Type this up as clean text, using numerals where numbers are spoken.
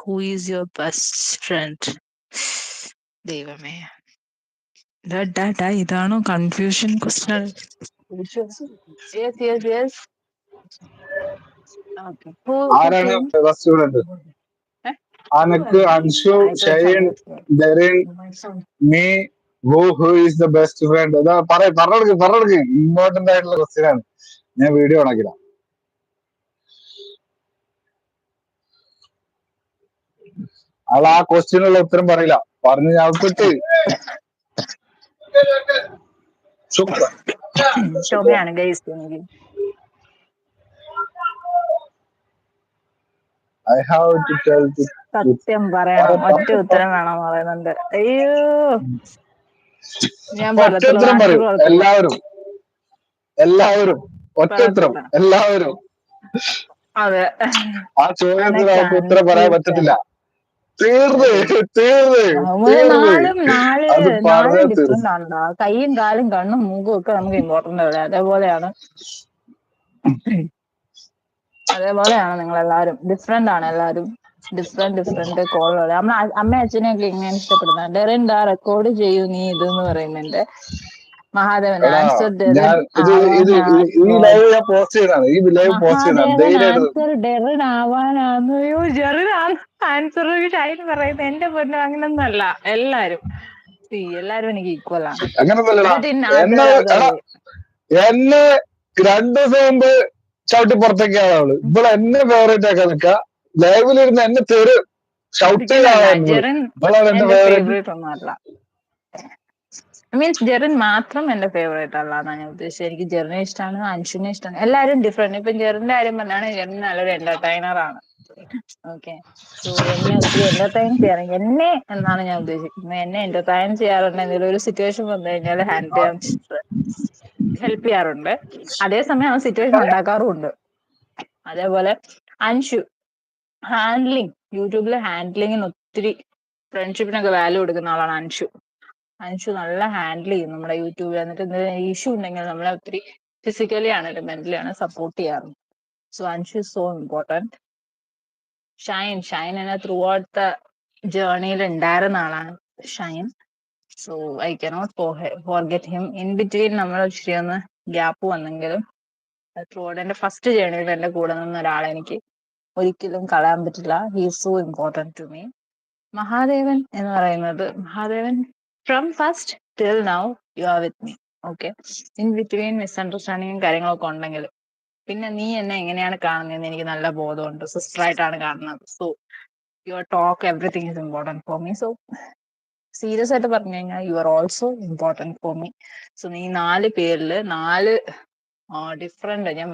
Who is your best friend? ദൈവമേ, ഇതാണോ confusion question? ആരാണ് ബെസ്റ്റ് ഫ്രണ്ട്? അനക്ക്, Anshu, Shine, Derryn, me, who is the best friend? അതാ പറഞ്ഞെടുക്ക്. Important ആയിട്ടുള്ള ക്വസ്റ്റ്യൻ ആണ്. ഞാൻ വീഡിയോ ഉണക്കിടാം. അവൾ ആ ക്വസ്റ്റ്യനുള്ള ഉത്തരം പറയില്ല. പറഞ്ഞു ഞാൻ വിട്ട്. ക്ഷമയാണ് guys. I have to tell the സത്യം പറയണം, ഒറ്റ ഉത്തരം വേണം പറയുന്നുണ്ട്. അയ്യോ, ഞാൻ ഒറ്റ ഉത്തരം പറയും എല്ലാവരും. ഒറ്റ ഉത്തരം എല്ലാവരും. അതെ, ആ ചോദ്യത്തിന് നമുക്ക് ഉത്തരം പറയാൻ പറ്റത്തില്ല. തീർന്ന് അത് പറഞ്ഞാൽ തീർന്നു. ഡിഫറെന്റ് ആണല്ലോ. കൈയും കാലും കണ്ണും മൂക്കും ഒക്കെ നമുക്ക് ഇമ്പോർട്ടന്റ് അല്ലേ? അതേപോലെയാണ് നിങ്ങളെല്ലാരും. ഡിഫറെന്റ് ആണ് എല്ലാരും. ഡിഫറെന്റ് കോളുകൾ. അമ്മ അച്ഛനെയൊക്കെ ഇങ്ങനെ ഇഷ്ടപ്പെടുന്നത്. ഡെറിൻ ദാ റെക്കോർഡ് ചെയ്യൂ നീ ഇതെന്ന് പറയുന്നുണ്ട്. മഹാദേവൻ ആൻസർ ഡെറിൻ. മഹാദേവൻ ആൻസർ ഡെറിൻ ആവാനാന്ന്. അയ്യോ, ജെറിൻ ആൻസർ ഷൈൻ പറയുന്നത്. എന്റെ പൊന്നും, അങ്ങനൊന്നും അല്ല. എല്ലാരും എനിക്ക് ഈക്വൽ ആണ്. എന്നെ 2 ദിവസം മുമ്പ് ചവിട്ടി പുറത്തേക്കാണ് അവള്. ഇപ്പോൾ എന്നെ ഫേവറേറ്റ് ആക്കാൻ നിൽക്കുക. ലൈവിലിരുന്ന് എന്നെ തെറി ഷൗട്ട് ജെറിൻ എന്റെ ഫേവറേറ്റ് ഒന്നും അല്ല. മീൻസ് ജെറിൻ മാത്രം എന്റെ ഫേവറേറ്റ് അല്ലാന്നാ ഞാൻ ഉദ്ദേശിച്ചത്. എനിക്ക് ജെറിനെ ഇഷ്ടമാണ്, അൻഷുനെ ഇഷ്ടമാണ്. എല്ലാരും ഡിഫറെന്റ്. ഇപ്പൊ ജെറിന്റെ കാര്യം പറഞ്ഞാണ്, ജെറിൻ നല്ലൊരു എന്റർടൈനർ ആണ്. ഓക്കെ, സോ എന്നെ ഒത്തിരി എന്റർടൈൻ ചെയ്യാറ്. എന്നെ എന്നാണ് ഞാൻ ഉദ്ദേശിക്കുന്നത്. എന്നെ എന്റർടൈൻ ചെയ്യാറുണ്ട്. എന്തെങ്കിലും ഒരു സിറ്റുവേഷൻ വന്നു കഴിഞ്ഞാൽ ഹെൽപ്പ് ചെയ്യാറുണ്ട്. അതേസമയം ആ സിറ്റുവേഷൻ ഉണ്ടാക്കാറുമുണ്ട്. അതേപോലെ അൻഷു ഹാൻഡ്ലിങ്, യൂട്യൂബിലെ ഹാൻഡ്ലിങ്ങിന് ഒത്തിരി, ഫ്രണ്ട്ഷിപ്പിനൊക്കെ വാല്യൂ കൊടുക്കുന്ന ആളാണ് അൻഷു നല്ല ഹാൻഡിൽ ചെയ്യും നമ്മുടെ യൂട്യൂബിൽ. എന്നിട്ട് എന്തെങ്കിലും ഇഷ്യൂ ഉണ്ടെങ്കിൽ നമ്മളെ ഒത്തിരി ഫിസിക്കലി ആണെങ്കിലും മെന്റലി ആണ് സപ്പോർട്ട് ചെയ്യാറുണ്ട്. So Anshu is so important. Shine എന്നെ ത്രൂ ഔട്ട് ദ ജേർണിയിൽ ഉണ്ടായിരുന്ന ആളാണ് Shine. So I cannot forget him. In between നമ്മൾ ഇച്ചിരി ഒന്ന് ഗ്യാപ്പ് വന്നെങ്കിലും ത്രൂ ഔട്ട് എന്റെ ഫസ്റ്റ് ജേർണിയിൽ എന്റെ കൂടെ നിന്ന ഒരാളെ എനിക്ക് ഒരിക്കലും കളയാൻ പറ്റില്ല. He is so important to me. Mahadevan എന്ന് പറയുന്നത്, Mahadevan from first till now you are with me. Okay, in between മിസ്അണ്ടർസ്റ്റാൻഡിങ്ങും കാര്യങ്ങളൊക്കെ ഉണ്ടെങ്കിലും പിന്നെ നീ എന്നെ എങ്ങനെയാണ് കാണുന്നതെന്ന് എനിക്ക് നല്ല ബോധമുണ്ട്. സിസ്റ്ററായിട്ടാണ് കാണുന്നത്. So your talk everything is important for me. So serious ആയിട്ട് പറഞ്ഞു കഴിഞ്ഞാൽ you are also important for me. So നീ 4 പേരിൽ 4 ഡിഫറെന്റ്, ഞാൻ